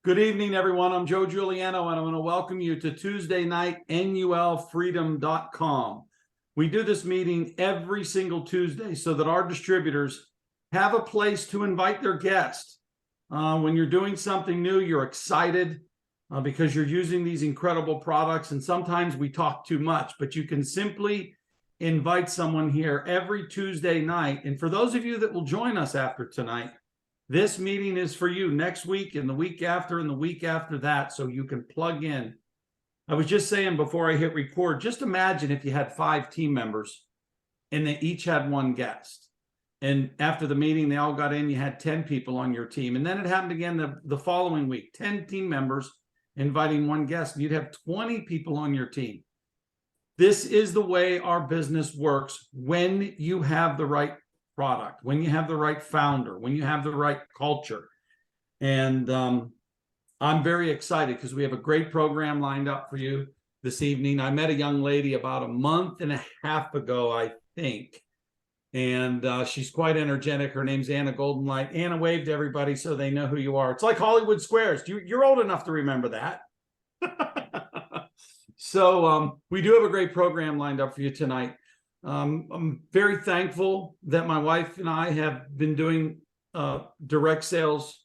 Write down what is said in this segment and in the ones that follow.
Good evening, everyone. I'm Joe Giuliano, and I'm going to welcome you to Tuesday night NULfreedom.com. We do this meeting every single Tuesday so that our distributors have a place to invite their guests. When you're doing something new, you're excited because you're using these incredible products, and sometimes we talk too much, but you can simply invite someone here every Tuesday night. And for those of you that will join us after tonight, this meeting is for you next week and the week after and the week after that, so you can plug in. I was just saying before I hit record, just imagine if you had 5 team members and they each had one guest. And after the meeting, they all got in, you had 10 people on your team. And then it happened again the following week, 10 team members inviting one guest, and you'd have 20 people on your team. This is the way our business works when you have the right product, when you have the right founder, when you have the right culture. And I'm very excited because we have a great program lined up for you this evening. I met a young lady about a month and a half ago, I think, and she's quite energetic. Her name's Anna Goldenlight. Anna, wave to everybody so they know who you are. It's like Hollywood Squares. You're old enough to remember that. So we do have a great program lined up for you tonight. I'm very thankful that my wife and I have been doing direct sales,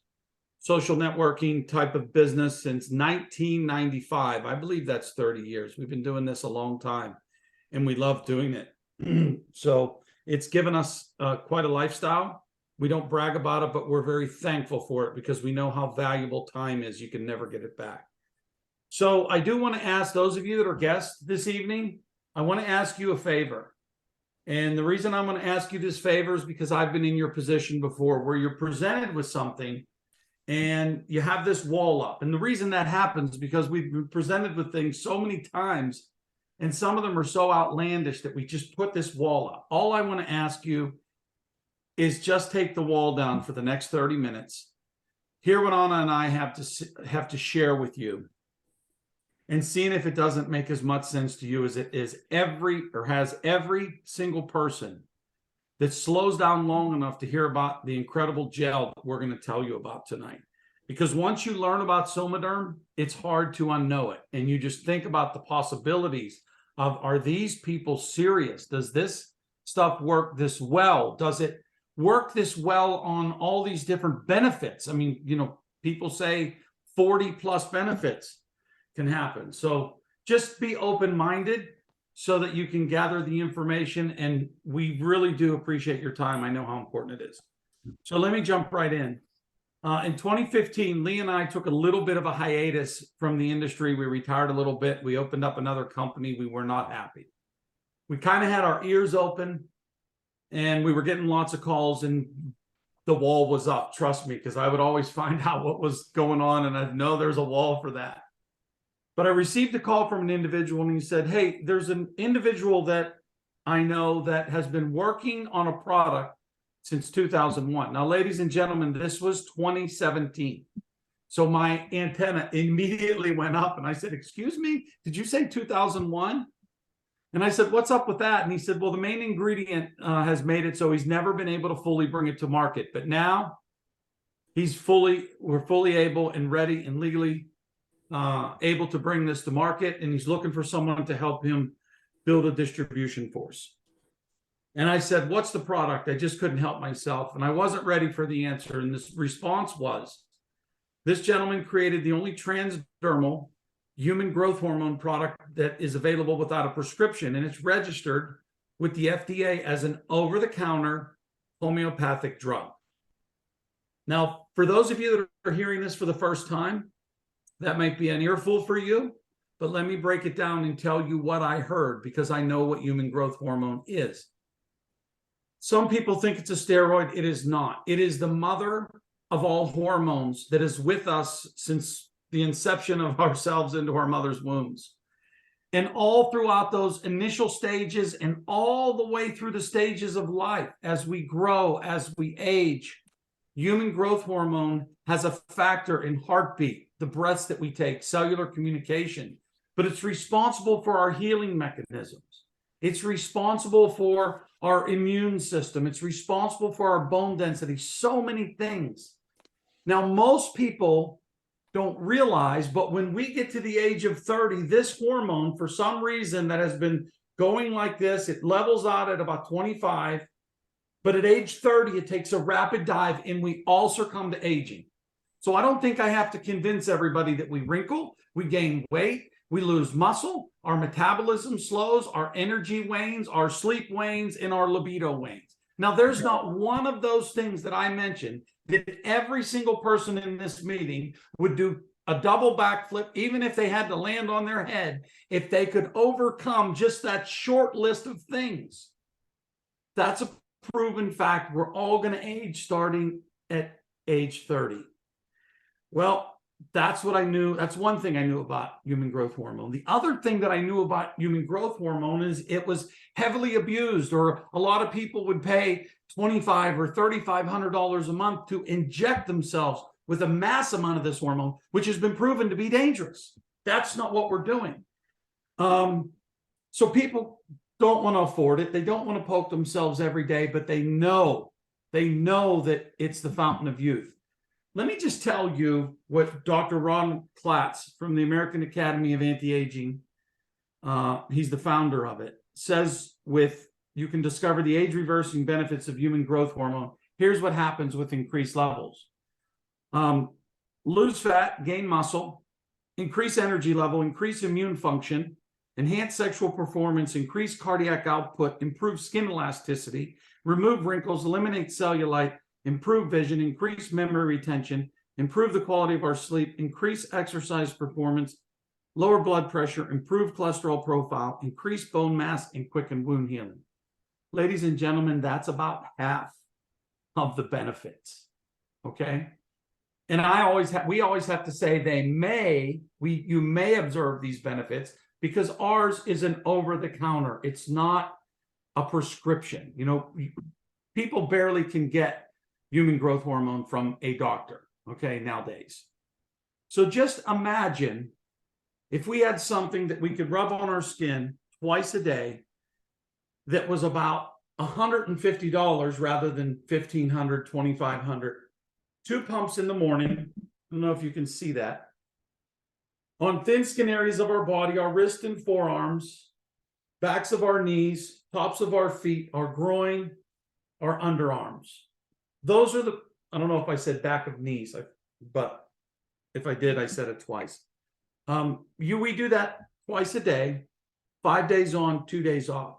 social networking type of business since 1995. I believe that's 30 years. We've been doing this a long time, and we love doing it. So it's given us quite a lifestyle. We don't brag about it, but we're very thankful for it because we know how valuable time is. You can never get it back. So I do want to ask those of you that are guests this evening, I want to ask you a favor. And the reason I'm going to ask you this favor is because I've been in your position before where you're presented with something and you have this wall up. And the reason that happens is because we've been presented with things so many times, and some of them are so outlandish that we just put this wall up. All I want to ask you is just take the wall down for the next 30 minutes. Hear what Anna and I have to share with you, and seeing if it doesn't make as much sense to you as it is has every single person that slows down long enough to hear about the incredible gel that we're going to tell you about tonight. Because once you learn about Somaderm, it's hard to unknow it. And you just think about the possibilities of, are these people serious? Does this stuff work this well? Does it work this well on all these different benefits? I mean, you know, people say 40 plus benefits can happen. So just be open-minded so that you can gather the information, and we really do appreciate your time. I know how important it is. So let me jump right in. In 2015, Lee and I took a little bit of a hiatus from the industry. We retired a little bit. We opened up another company. We were not happy. We kind of had our ears open, and we were getting lots of calls, and the wall was up. Trust me, because I would always find out what was going on, and I'd know there's a wall for that. But I received a call from an individual, and he said, hey, there's an individual that I know that has been working on a product since 2001. Now, ladies and gentlemen, this was 2017. So my antenna immediately went up, and I said, excuse me, did you say 2001? And I said, what's up with that? And he said, well, the main ingredient has made it so he's never been able to fully bring it to market. But now we're fully able and ready and legally able to bring this to market, and he's looking for someone to help him build a distribution force. And I said, what's the product? I just couldn't help myself, and I wasn't ready for the answer. And this response was, this gentleman created the only transdermal human growth hormone product that is available without a prescription, and it's registered with the FDA as an over-the-counter homeopathic drug. Now, for those of you that are hearing this for the first time, that might be an earful for you, but let me break it down and tell you what I heard, because I know what human growth hormone is. Some people think it's a steroid. It is not. It is the mother of all hormones that is with us since the inception of ourselves into our mother's wombs. And all throughout those initial stages and all the way through the stages of life, as we grow, as we age, human growth hormone has a factor in heartbeat, the breaths that we take, cellular communication, but it's responsible for our healing mechanisms. It's responsible for our immune system. It's responsible for our bone density, so many things. Now, most people don't realize, but when we get to the age of 30, this hormone, for some reason that has been going like this, it levels out at about 25, but at age 30, it takes a rapid dive and we all succumb to aging. So I don't think I have to convince everybody that we wrinkle, we gain weight, we lose muscle, our metabolism slows, our energy wanes, our sleep wanes, and our libido wanes. Now, there's not one of those things that I mentioned that every single person in this meeting would do a double backflip, even if they had to land on their head, if they could overcome just that short list of things. That's a proven fact. We're all going to age starting at age 30. Well, that's what I knew. That's one thing I knew about human growth hormone. The other thing that I knew about human growth hormone is it was heavily abused, or a lot of people would pay $2,500 or $3,500 a month to inject themselves with a mass amount of this hormone, which has been proven to be dangerous. That's not what we're doing. So people don't want to afford it. They don't want to poke themselves every day, but they know that it's the fountain of youth. Let me just tell you what Dr. Ron Klatz from the American Academy of Anti-Aging, he's the founder of it, says you can discover the age-reversing benefits of human growth hormone. Here's what happens with increased levels. Lose fat, gain muscle, increase energy level, increase immune function, enhance sexual performance, increase cardiac output, improve skin elasticity, remove wrinkles, eliminate cellulite, improve vision, increase memory retention, improve the quality of our sleep, increase exercise performance, lower blood pressure, improve cholesterol profile, increase bone mass, and quicken wound healing. Ladies and gentlemen, that's about half of the benefits, okay? And we always have to say you may observe these benefits because ours is an over-the-counter. It's not a prescription. You know, people barely can get human growth hormone from a doctor, okay, nowadays. So just imagine if we had something that we could rub on our skin twice a day that was about $150 rather than $1,500, $2,500. 2 pumps in the morning. I don't know if you can see that. On thin skin areas of our body, our wrists and forearms, backs of our knees, tops of our feet, our groin, our underarms. Those are I don't know if I said back of knees, but if I did, I said it twice. We do that twice a day, 5 days on, 2 days off.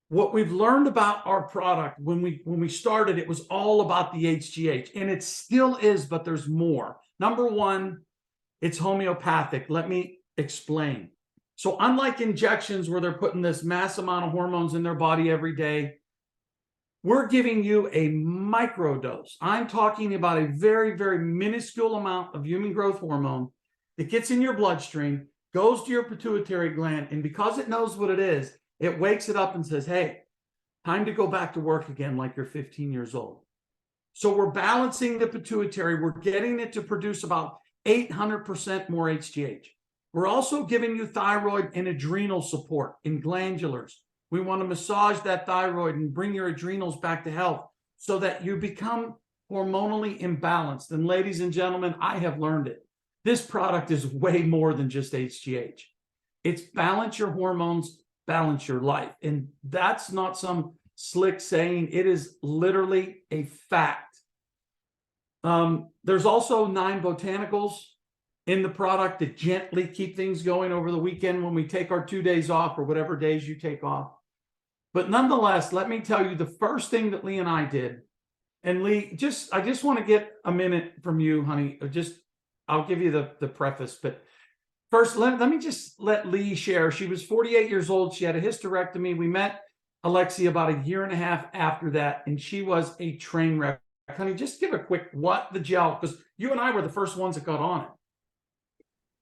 What we've learned about our product when we started, it was all about the HGH, and it still is, but there's more. Number one, it's homeopathic. Let me explain. So unlike injections where they're putting this mass amount of hormones in their body every day, we're giving you a microdose. I'm talking about a very, very minuscule amount of human growth hormone that gets in your bloodstream, goes to your pituitary gland, and because it knows what it is, it wakes it up and says, hey, time to go back to work again like you're 15 years old. So we're balancing the pituitary. We're getting it to produce about 800% more HGH. We're also giving you thyroid and adrenal support in glandulars. We want to massage that thyroid and bring your adrenals back to health so that you become hormonally imbalanced. And ladies and gentlemen, I have learned it. This product is way more than just HGH. It's balance your hormones, balance your life. And that's not some slick saying. It is literally a fact. There's also 9 botanicals in the product that gently keep things going over the weekend when we take our 2 days off or whatever days you take off. But nonetheless, let me tell you the first thing that Lee and I did. And Lee, I just want to get a minute from you, honey. I'll give you the preface, but first, let me just let Lee share. She was 48 years old. She had a hysterectomy. We met Alexia about a year and a half after that, and she was a train wreck. Honey, just give a quick the gel, because you and I were the first ones that got on it.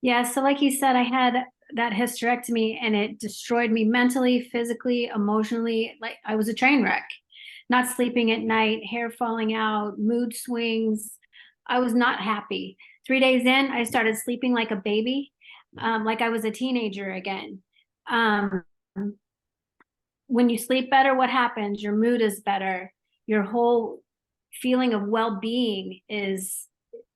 Yeah, so like you said, I had that hysterectomy and it destroyed me mentally, physically, emotionally. Like I was a train wreck, not sleeping at night, hair falling out, mood swings. I was not happy. 3 days in, I started sleeping like a baby, like I was a teenager again. When you sleep better, what happens? Your mood is better. Your whole feeling of well-being is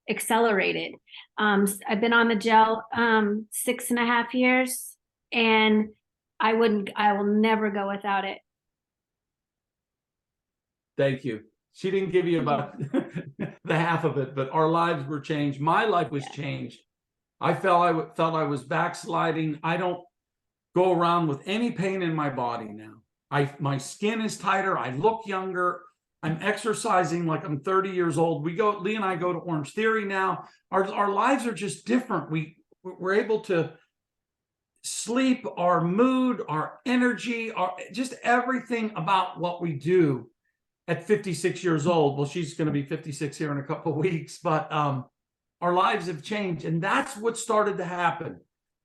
accelerated. I've been on the gel 6.5 years, and I will never go without it. Thank you. She didn't give you about the half of it, but our lives were changed. My life was changed. I felt I was backsliding. I don't go around with any pain in my body now. My skin is tighter. I look younger. I'm exercising like I'm 30 years old. Lee and I go to Orange Theory now. Our lives are just different. We're able to sleep, our mood, our energy, just everything about what we do at 56 years old. Well, she's going to be 56 here in a couple of weeks, but our lives have changed, and that's what started to happen.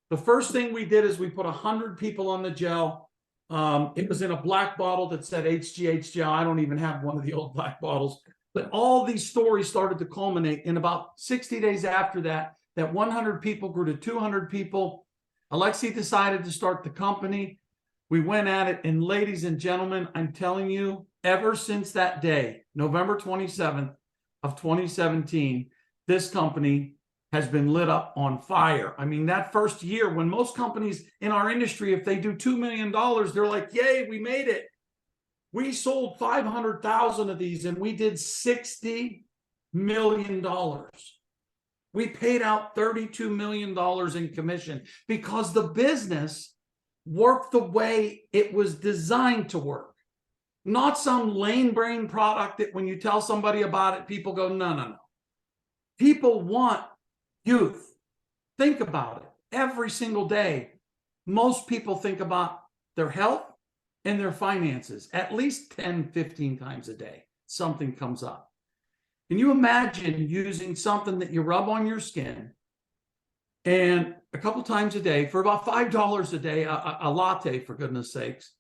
The first thing we did is we put 100 people on the gel. It was in a black bottle that said HGH gel. I don't even have one of the old black bottles, but all these stories started to culminate. In about 60 days after that 100 people grew to 200 people. Alexi decided to start the company. We went at it, and ladies and gentlemen, I'm telling you, ever since that day, November 27th of 2017, this company has been lit up on fire. I mean, that first year, when most companies in our industry, if they do $2 million, they're like, yay, we made it. We sold 500,000 of these, and we did $60 million. We paid out $32 million in commission because the business worked the way it was designed to work. Not some lame brain product that when you tell somebody about it, people go, no, no, no. People want youth. Think about it. Every single day, most people think about their health and their finances at least 10, 15 times a day. Something comes up. Can you imagine using something that you rub on your skin and a couple times a day for about $5 a day, a latte, for goodness sakes,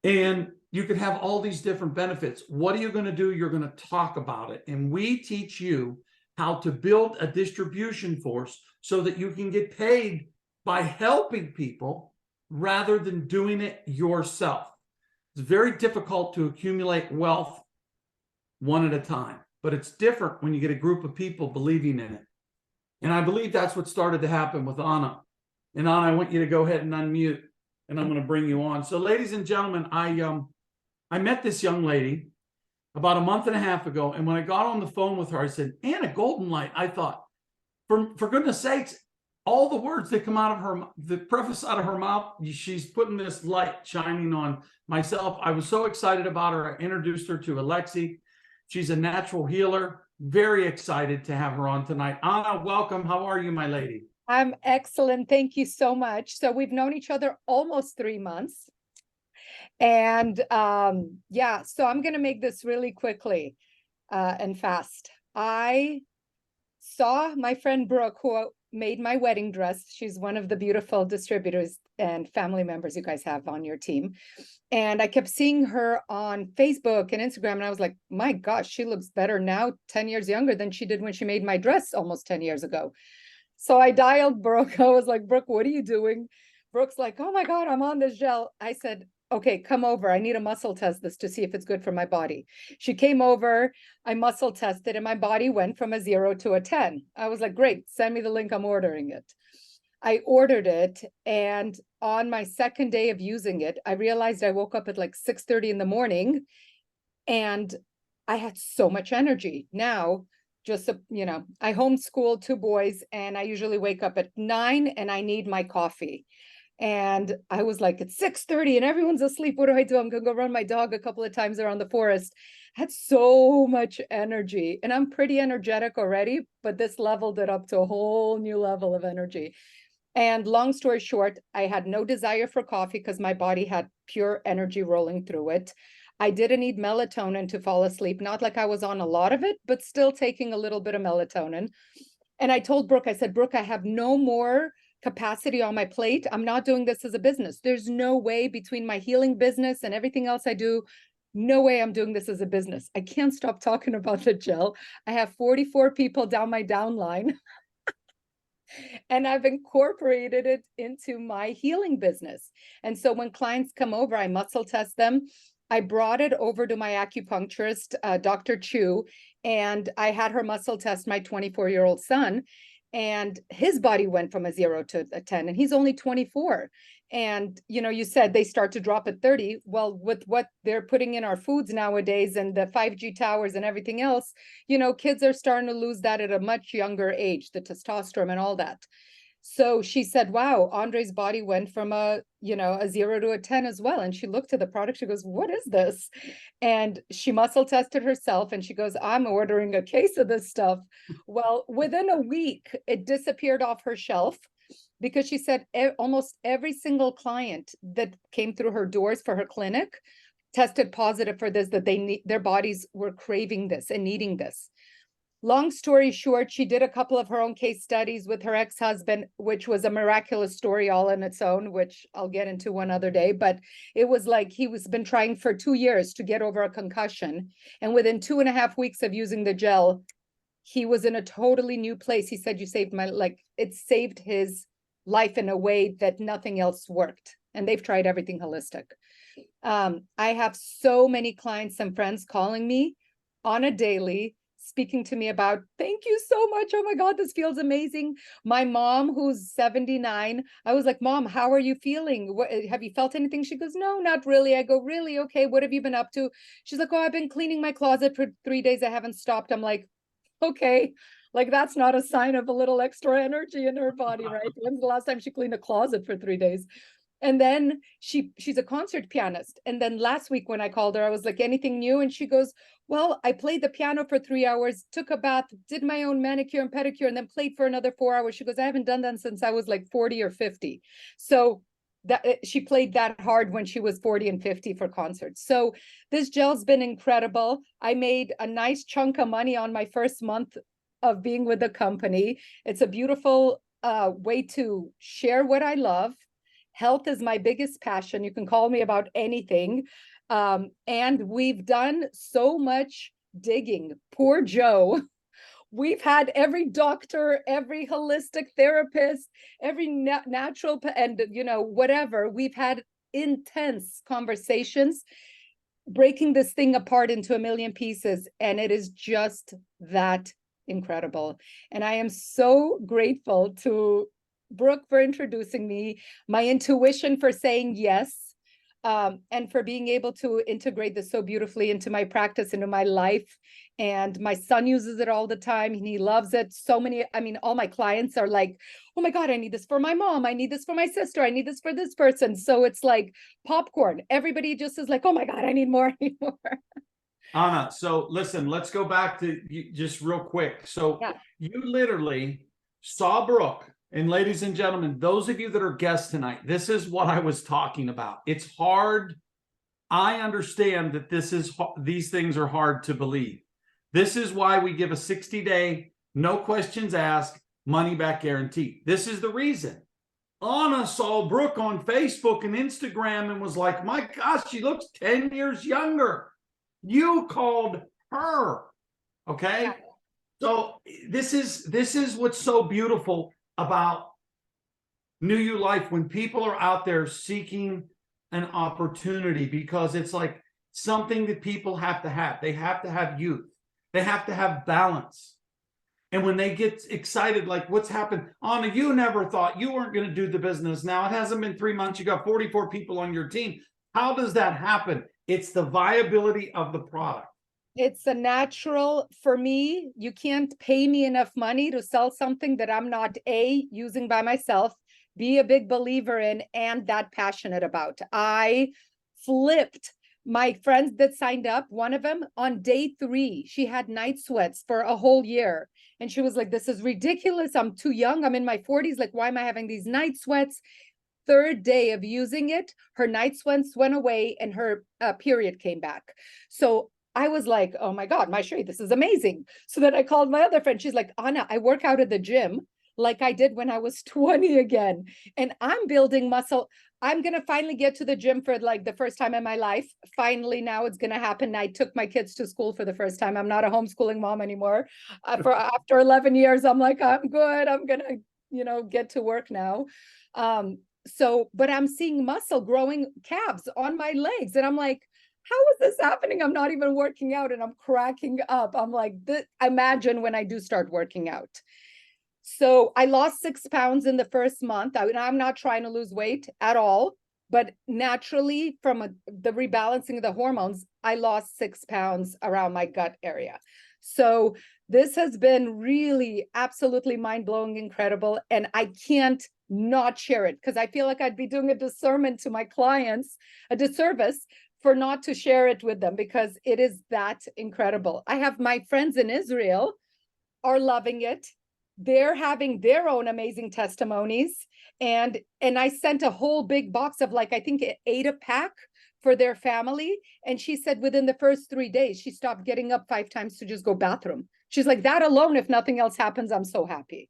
and you could have all these different benefits? What are you going to do? You're going to talk about it. And we teach you how to build a distribution force so that you can get paid by helping people rather than doing it yourself. It's very difficult to accumulate wealth one at a time, but it's different when you get a group of people believing in it. And I believe that's what started to happen with Anna. And Anna, I want you to go ahead and unmute, and I'm going to bring you on. So ladies and gentlemen, I met this young lady about a month and a half ago. And when I got on the phone with her, I said, Anna, Goldenlight. I thought, for goodness sakes, all the words that come out of her, the preface out of her mouth, she's putting this light shining on myself. I was so excited about her. I introduced her to Alexi. She's a natural healer. Very excited to have her on tonight. Anna, welcome. How are you, my lady? I'm excellent. Thank you so much. So we've known each other almost 3 months. And yeah, so I'm going to make this really quickly and fast. I saw my friend Brooke, who made my wedding dress. She's one of the beautiful distributors and family members you guys have on your team. And I kept seeing her on Facebook and Instagram. And I was like, my gosh, she looks better now, 10 years younger than she did when she made my dress almost 10 years ago. So I dialed Brooke. I was like, Brooke, what are you doing? Brooke's like, oh my God, I'm on this gel. I said, okay, come over. I need a muscle test this to see if it's good for my body. She came over, I muscle tested, and my body went from a 0 to a 10. I was like, great, send me the link, I'm ordering it. I ordered it, and on my second day of using it, I realized I woke up at like 6:30 in the morning, and I had so much energy. Now, just, you know, I homeschool 2 boys, and I usually wake up at 9 and I need my coffee. And I was like, it's 6:30 and everyone's asleep. What do I do? I'm going to go run my dog a couple of times around the forest. I had so much energy, and I'm pretty energetic already, but this leveled it up to a whole new level of energy. And long story short, I had no desire for coffee because my body had pure energy rolling through it. I didn't need melatonin to fall asleep, not like I was on a lot of it, but still taking a little bit of melatonin. And I told Brooke, I said, Brooke, I have no more capacity on my plate. I'm not doing this as a business. There's no way, between my healing business and everything else I do, no way I'm doing this as a business. I can't stop talking about the gel. I have 44 people down my downline. And I've incorporated it into my healing business. And so when clients come over, I muscle test them. I brought it over to my acupuncturist, Dr. Chu, And I had her muscle test my 24-year-old son, and his body went from a 0 to a 10, and he's only 24. And, you know, you said they start to drop at 30. Well, with what they're putting in our foods nowadays and the 5G towers and everything else, you know, kids are starting to lose that at a much younger age, the testosterone and all that. So she said, wow, Andre's body went from a 0 to a 10 as well. And she looked at the product. She goes, what is this? And she muscle tested herself and she goes, I'm ordering a case of this stuff. Well, within a week, it disappeared off her shelf because she said almost every single client that came through her doors for her clinic tested positive for this, that their bodies were craving this and needing this. Long story short, she did a couple of her own case studies with her ex-husband, which was a miraculous story all on its own, which I'll get into one other day. But it was like he was been trying for 2 years to get over a concussion. And within 2.5 weeks of using the gel, he was in a totally new place. He said, it saved his life in a way that nothing else worked. And they've tried everything holistic. I have so many clients and friends calling me on a daily, speaking to me about, thank you so much. Oh my God, this feels amazing. My mom, who's 79, I was like, Mom, how are you feeling? Have you felt anything? She goes, no, not really. I go, really? Okay. What have you been up to? She's like, oh, I've been cleaning my closet for 3 days. I haven't stopped. I'm like, okay. Like, that's not a sign of a little extra energy in her body, right? When's the last time she cleaned a closet for 3 days? And then she's a concert pianist. And then last week when I called her, I was like, anything new? And she goes, well, I played the piano for 3 hours, took a bath, did my own manicure and pedicure, and then played for another 4 hours. She goes, I haven't done that since I was like 40 or 50. So that she played that hard when she was 40 and 50 for concerts. So this gel's been incredible. I made a nice chunk of money on my first month of being with the company. It's a beautiful way to share what I love. Health is my biggest passion. You can call me about anything. And we've done so much digging. Poor Joe. We've had every doctor, every holistic therapist, every natural, and whatever. We've had intense conversations, breaking this thing apart into a million pieces. And it is just that incredible. And I am so grateful to Brooke for introducing me, my intuition for saying yes, and for being able to integrate this so beautifully into my practice, into my life. And my son uses it all the time and he loves it. All my clients are like, oh my God, I need this for my mom. I need this for my sister. I need this for this person. So it's like popcorn. Everybody just is like, oh my God, I need more, I need more. Anna, so listen, let's go back to you just real quick. So You literally saw Brooke. And ladies and gentlemen, those of you that are guests tonight, this is what I was talking about. It's hard. I understand that these things are hard to believe. This is why we give a 60-day, no questions asked, money back guarantee. This is the reason. Anna saw Brooke on Facebook and Instagram and was like, my gosh, she looks 10 years younger. You called her. Okay. Yeah. So this is what's so beautiful about New You Life, when people are out there seeking an opportunity, because it's like something that people have to have. They have to have youth. They have to have balance. And when they get excited, like what's happened, Anna, you never thought you weren't going to do the business. Now it hasn't been 3 months. You got 44 people on your team. How does that happen? It's the viability of the product. It's a natural, for me, you can't pay me enough money to sell something that I'm not using by myself, be a big believer in, and that passionate about. I flipped my friends that signed up. One of them on day 3, she had night sweats for a whole year. And she was like, this is ridiculous. I'm too young. I'm in my 40s. Like, why am I having these night sweats? 3rd day of using it, her night sweats went away and her period came back. So I was like, oh my God, Maishri, this is amazing. So then I called my other friend. She's like, Anna, I work out at the gym like I did when I was 20 again. And I'm building muscle. I'm going to finally get to the gym for like the first time in my life. Finally, now it's going to happen. I took my kids to school for the first time. I'm not a homeschooling mom anymore. After 11 years, I'm like, I'm good. I'm going to, get to work now. But I'm seeing muscle growing, calves on my legs. And I'm like, how is this happening? I'm not even working out, and I'm cracking up. I'm like, imagine when I do start working out. So I lost 6 pounds in the first month. I'm not trying to lose weight at all, but naturally from the rebalancing of the hormones, I lost 6 pounds around my gut area. So this has been really absolutely mind-blowing, incredible. And I can't not share it because I feel like I'd be doing a discernment to my clients, a disservice for not to share it with them because it is that incredible. I have my friends in Israel are loving it. They're having their own amazing testimonies. And I sent a whole big box of like, I think 8 a pack for their family. And she said within the first 3 days, she stopped getting up 5 times to just go bathroom. She's like, that alone, if nothing else happens, I'm so happy.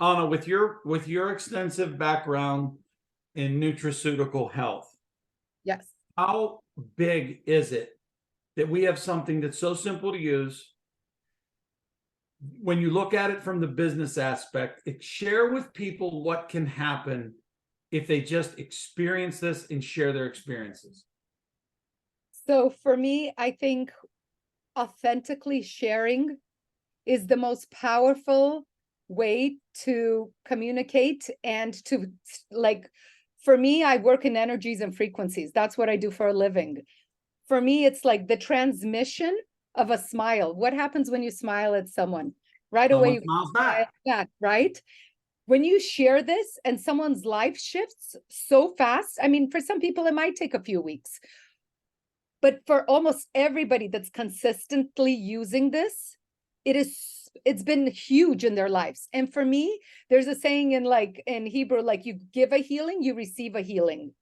Anna, with your extensive background in nutraceutical health, Yes. how big is it that we have something that's so simple to use? When you look at it from the business aspect, share with people what can happen if they just experience this and share their experiences. So for me, I think authentically sharing is the most powerful way to communicate and to, like, for me, I work in energies and frequencies. That's what I do for a living. For me, it's like the transmission of a smile. What happens when you smile at someone? Right away, you Smiles smile back. back, right? When you share this and someone's life shifts so fast, I mean, for some people, it might take a few weeks. But for almost everybody that's consistently using this, it's been huge in their lives. And for me, there's a saying in Hebrew, like you give a healing, you receive a healing.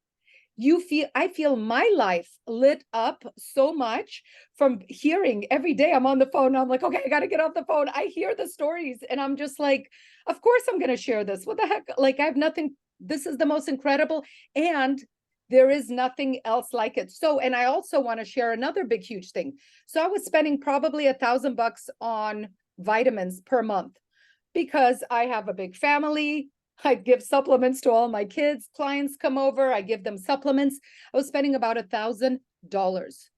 I feel my life lit up so much from hearing every day. I'm on the phone. I'm like, okay, I got to get off the phone. I hear the stories and I'm just like, of course I'm going to share this. What the heck? Like I have nothing. This is the most incredible. And there is nothing else like it. So, and I also want to share another big, huge thing. So I was spending probably $1,000 on vitamins per month because I have a big family. I give supplements to all my kids. Clients come over, I give them supplements. I was spending about $1,000.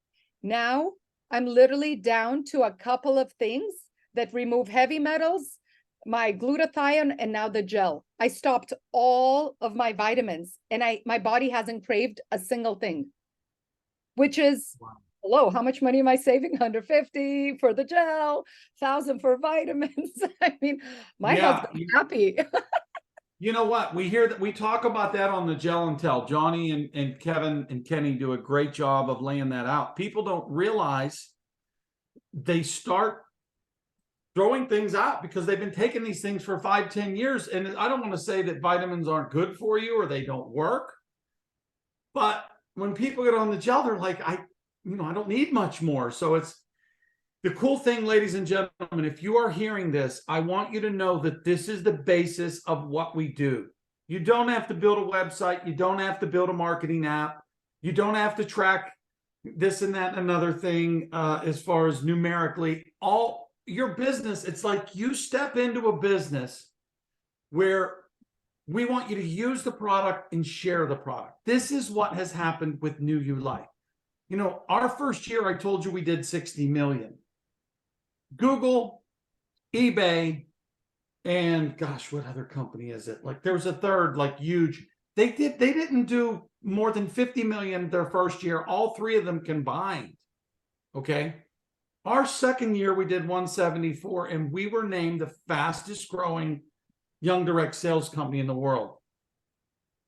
Now I'm literally down to a couple of things that remove heavy metals, my glutathione, and now the gel. I stopped all of my vitamins and my body hasn't craved a single thing, which is, wow. Hello, how much money am I saving? 150 for the gel, 1,000 for vitamins. I mean, my husband's happy. You know what? We hear that, we talk about that on the Gel and Tell. Johnny and Kevin and Kenny do a great job of laying that out. People don't realize they start throwing things out because they've been taking these things for 5-10 years. And I don't want to say that vitamins aren't good for you or they don't work. But when people get on the gel, they're like, I don't need much more. So it's the cool thing, ladies and gentlemen, if you are hearing this, I want you to know that this is the basis of what we do. You don't have to build a website. You don't have to build a marketing app. You don't have to track this and that and another thing as far as numerically. All your business, it's like you step into a business where we want you to use the product and share the product. This is what has happened with New You Life. You know, our first year, I told you we did 60 million. Google, eBay, and gosh, what other company is it? Like there was a third, like huge. They didn't do more than 50 million their first year, all 3 of them combined. Okay. Our second year, we did 174, and we were named the fastest growing young direct sales company in the world.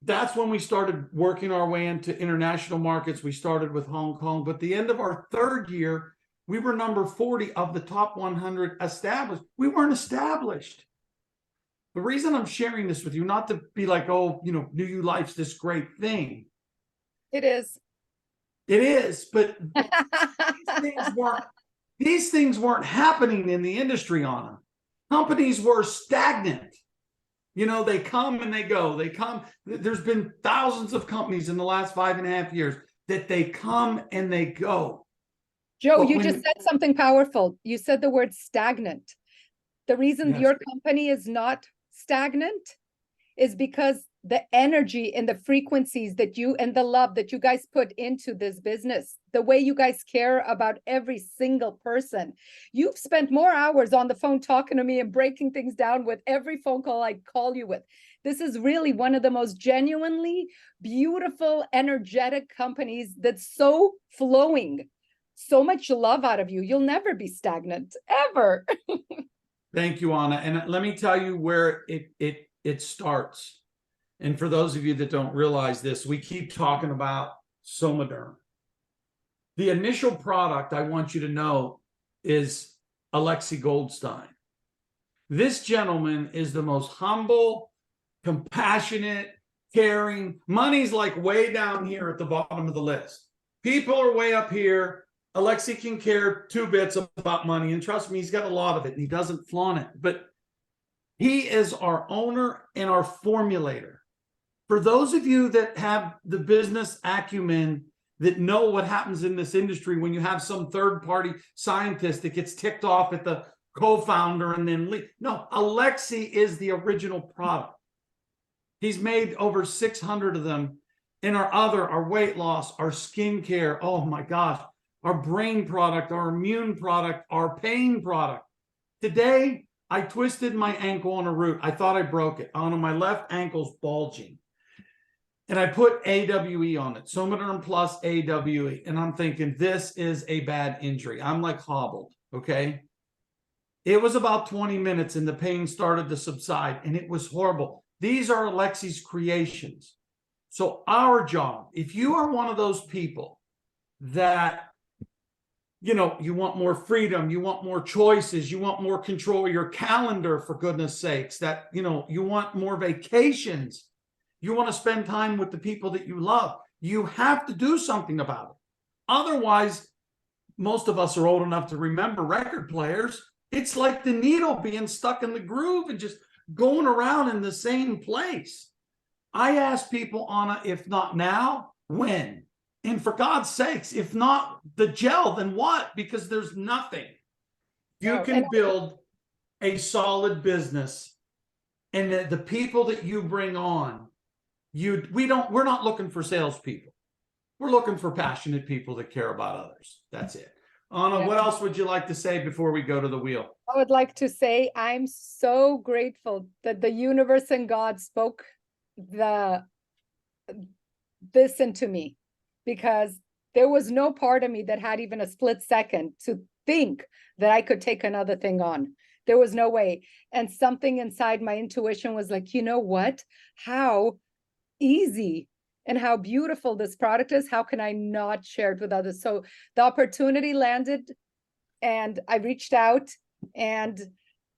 That's when we started working our way into international markets. We started with Hong Kong, but the end of our third year, we were number 40 of the top 100 established. We weren't established. The reason I'm sharing this with you, not to be like, oh, New You Life's this great thing. It is. It is, but these things weren't happening in the industry, Anna. Companies were stagnant. They come and they go. There's been thousands of companies in the last 5.5 years that they come and they go. Joe, you just said something powerful. You said the word stagnant. The reason your company is not stagnant is because the energy and the frequencies that you and the love that you guys put into this business, the way you guys care about every single person. You've spent more hours on the phone talking to me and breaking things down with every phone call I call you with. This is really one of the most genuinely beautiful, energetic companies that's so flowing. So much love out of you. You'll never be stagnant, ever. Thank you, Anna. And let me tell you where it starts. And for those of you that don't realize this, we keep talking about Somaderm. The initial product I want you to know is Alexei Goldstein. This gentleman is the most humble, compassionate, caring. Money's like way down here at the bottom of the list. People are way up here. Alexei can care 2 bits about money. And trust me, he's got a lot of it and he doesn't flaunt it. But he is our owner and our formulator. For those of you that have the business acumen, that know what happens in this industry when you have some third-party scientist that gets ticked off at the co-founder and then leave. No, Alexei is the original product. He's made over 600 of them in our weight loss, our skincare, oh my gosh, our brain product, our immune product, our pain product. Today, I twisted my ankle on a root. I thought I broke it. On my left ankle's bulging. And I put AWE on it, Somaderm plus AWE. And I'm thinking, this is a bad injury. I'm like hobbled, okay? It was about 20 minutes and the pain started to subside and it was horrible. These are Alexei's creations. So our job, if you are one of those people that, you know, you want more freedom, you want more choices, you want more control of your calendar, for goodness sakes, that, you know, you want more vacations, you want to spend time with the people that you love, you have to do something about it. Otherwise, most of us are old enough to remember record players. It's like the needle being stuck in the groove and just going around in the same place. I ask people, Anna, if not now, when? And for God's sakes, if not the gel, then what? Because there's nothing. You can build a solid business, and the people that you bring on, we're not looking for salespeople. We're looking for passionate people that care about others. That's it. Anna, what else would you like to say before we go to the wheel? I would like to say I'm so grateful that the universe and God spoke this into me, because there was no part of me that had even a split second to think that I could take another thing on. There was no way. And something inside my intuition was like, you know what? How easy and how beautiful this product is. How can I not share it with others? So the opportunity landed and I reached out, and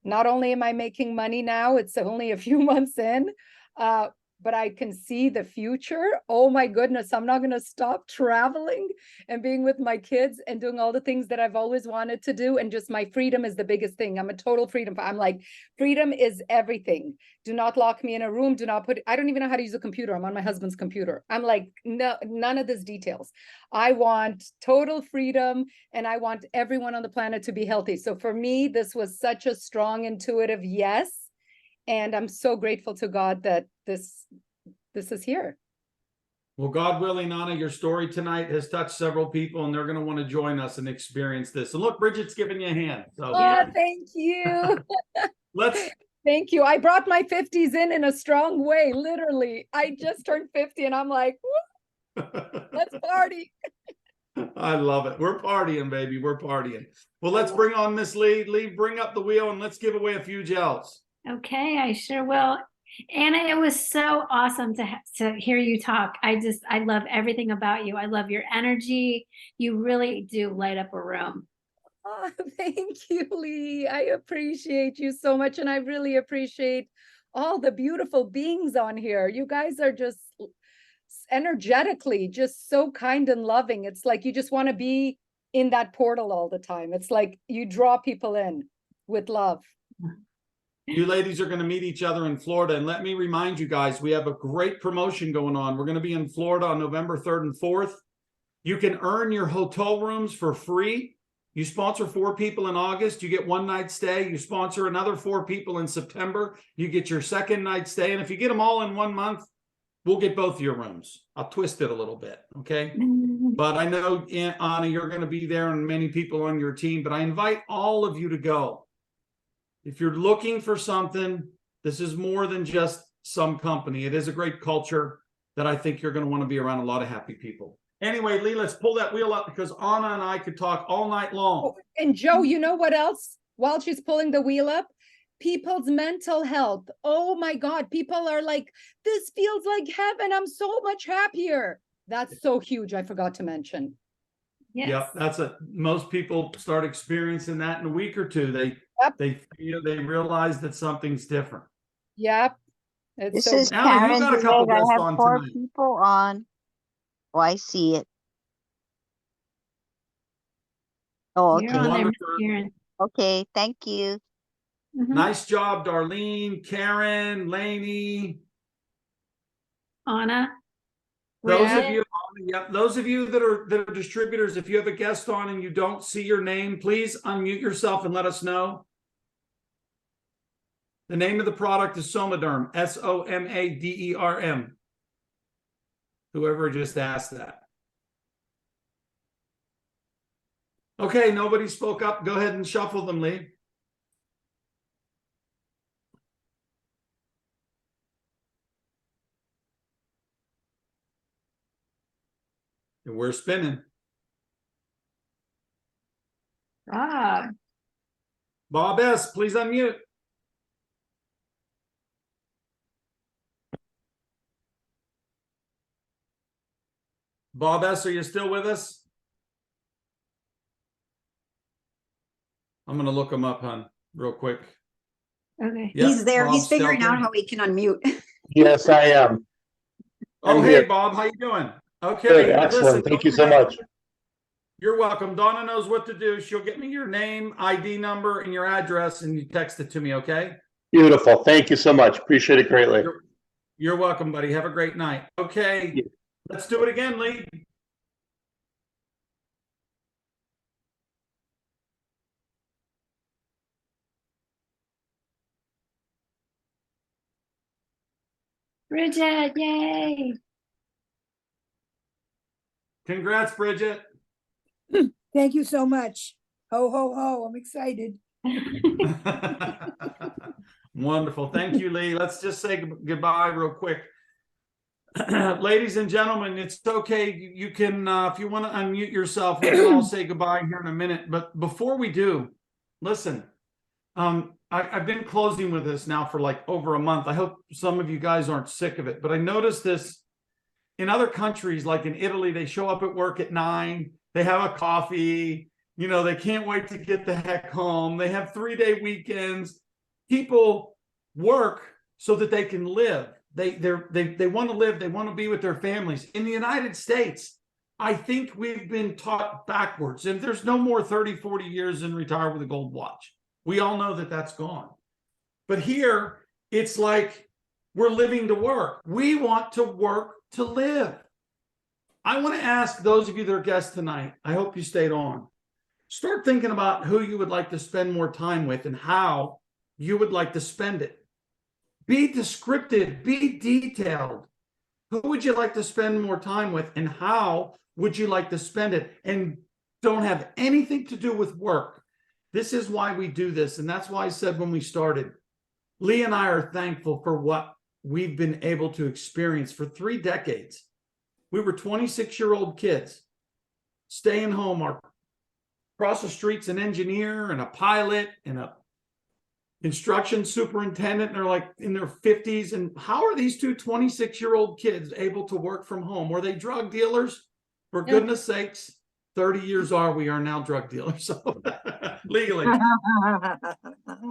not only am I making money now, it's only a few months in, but I can see the future. Oh my goodness, I'm not going to stop traveling and being with my kids and doing all the things that I've always wanted to do. And just my freedom is the biggest thing. I'm a total freedom. I'm like, freedom is everything. Do not lock me in a room. Do not I don't even know how to use a computer. I'm on my husband's computer. I'm like, no, none of these details. I want total freedom and I want everyone on the planet to be healthy. So for me, this was such a strong, intuitive yes. And I'm so grateful to God that this is here. Well, God willing, Anna, your story tonight has touched several people, and they're going to want to join us and experience this. And look, Bridget's giving you a hand. So thank you. let's. Thank you. I brought my 50s in a strong way. Literally, I just turned 50, and I'm like, let's party. I love it. We're partying, baby. We're partying. Well, let's bring on Miss Lee. Lee, bring up the wheel, and let's give away a few gels. Okay, I sure will. Anna, it was so awesome to hear you talk. I love everything about you. I love your energy. You really do light up a room. Oh, thank you, Lee. I appreciate you so much. And I really appreciate all the beautiful beings on here. You guys are just energetically just so kind and loving. It's like you just want to be in that portal all the time. It's like you draw people in with love. You ladies are going to meet each other in Florida. And let me remind you guys, we have a great promotion going on. We're going to be in Florida on November 3rd and 4th. You can earn your hotel rooms for free. You sponsor 4 people in August, you get 1 night stay. You sponsor another 4 people in September, you get your 2nd night stay. And if you get them all in 1 month, we'll get both of your rooms. I'll twist it a little bit, okay? But I know, Anna, you're going to be there and many people on your team, but I invite all of you to go. If you're looking for something, this is more than just some company. It is a great culture that I think you're going to want to be around a lot of happy people. Anyway, Lee, let's pull that wheel up because Anna and I could talk all night long. Oh, and Joe, you know what else? While she's pulling the wheel up, people's mental health. Oh my God, people are like, this feels like heaven. I'm so much happier. That's so huge. I forgot to mention. Yes. Yep, most people start experiencing that in a week or two. They realize that something's different. Yep. It's This so is Alan, you Karen got a couple Zelig. I guests have on 4 tonight. people on. Oh, I see it. Oh, You're okay. on there, Wonderful. Karen. Okay, thank you. Mhm. Nice job, Darlene, Karen, Lainey. Anna. Those of Bridget. you, those of you that are distributors, if you have a guest on and you don't see your name, please unmute yourself and let us know. The name of the product is Somaderm, Somaderm. Whoever just asked that. Okay, nobody spoke up. Go ahead and shuffle them, Lee. And we're spinning. Rob. Bob S., please unmute. Bob S., are you still with us? I'm going to look him up, hon, real quick. Okay. Yep, He's there. He's Bob figuring Stelter. out how he can unmute. Yes, I am. Oh, I'm hey, here. Bob, how you doing? Okay, Good, excellent. Thank you so much. You're welcome. Donna knows what to do. She'll get me your name, ID number, and your address, and you text it to me, okay? Beautiful. Thank you so much. Appreciate it greatly. You're welcome, buddy. Have a great night. Okay, Yeah. let's do it again, Lee. Bridget, yay. Congrats, Bridget. Thank you so much. Ho, ho, ho. I'm excited. Wonderful. Thank you, Lee. Let's just say goodbye real quick. Ladies and gentlemen, it's okay. You can, if you want to unmute yourself, we can all say goodbye here in a minute. But before we do, listen, I've been closing with this now for like over a month. I hope some of you guys aren't sick of it, but I noticed this in other countries, like in Italy, they show up at work at 9, they have a coffee, you know, they can't wait to get the heck home. They have 3-day weekends. People work so that they can live. They want to live. They want to be with their families. In the United States, I think we've been taught backwards. And there's no more 30, 40 years and retire with a gold watch. We all know that that's gone. But here, it's like we're living to work. We want to work to live. I want to ask those of you that are guests tonight, I hope you stayed on. Start thinking about who you would like to spend more time with and how you would like to spend it. Be descriptive, be detailed. Who would you like to spend more time with and how would you like to spend it? And don't have anything to do with work. This is why we do this. And that's why I said when we started, Lee and I are thankful for what we've been able to experience for 3 decades. We were 26-year-old kids staying home. Across the street's an engineer and a pilot and a instruction superintendent, and they're like in their 50s. And how are these two 26-year-old kids able to work from home? Were they drug dealers? For goodness sakes, 30 years we are now drug dealers, so legally.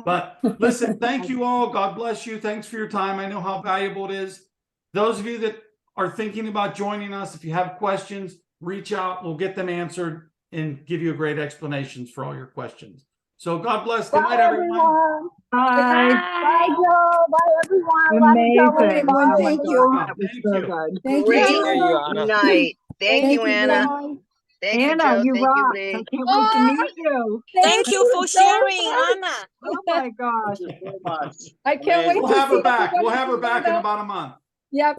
But listen, thank you all. God bless you. Thanks for your time. I know how valuable it is. Those of you that are thinking about joining us, if you have questions, reach out. We'll get them answered and give you great explanations for all your questions. So God bless. Good night, everyone. Bye. Bye, Joe. Bye, everyone. Love you, Joe. Amazing. Everyone. Oh my Thank God. you. That was Thank so you. good. Thank Great you. night. Thank Thank you, you, Anna. Joe. Thank you, Anna, Joe. you Thank you, rock. Lee. I can't wait to meet you. Thank you for sharing, Anna. Oh my gosh. Thank you so much. I can't wait We'll to have her see back. We'll everybody have her back in together. about a month. Yep.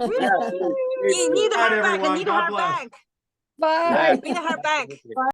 Need a Good night, heart back. I everyone. need a God heart bless. back. Bye. Need a heart back.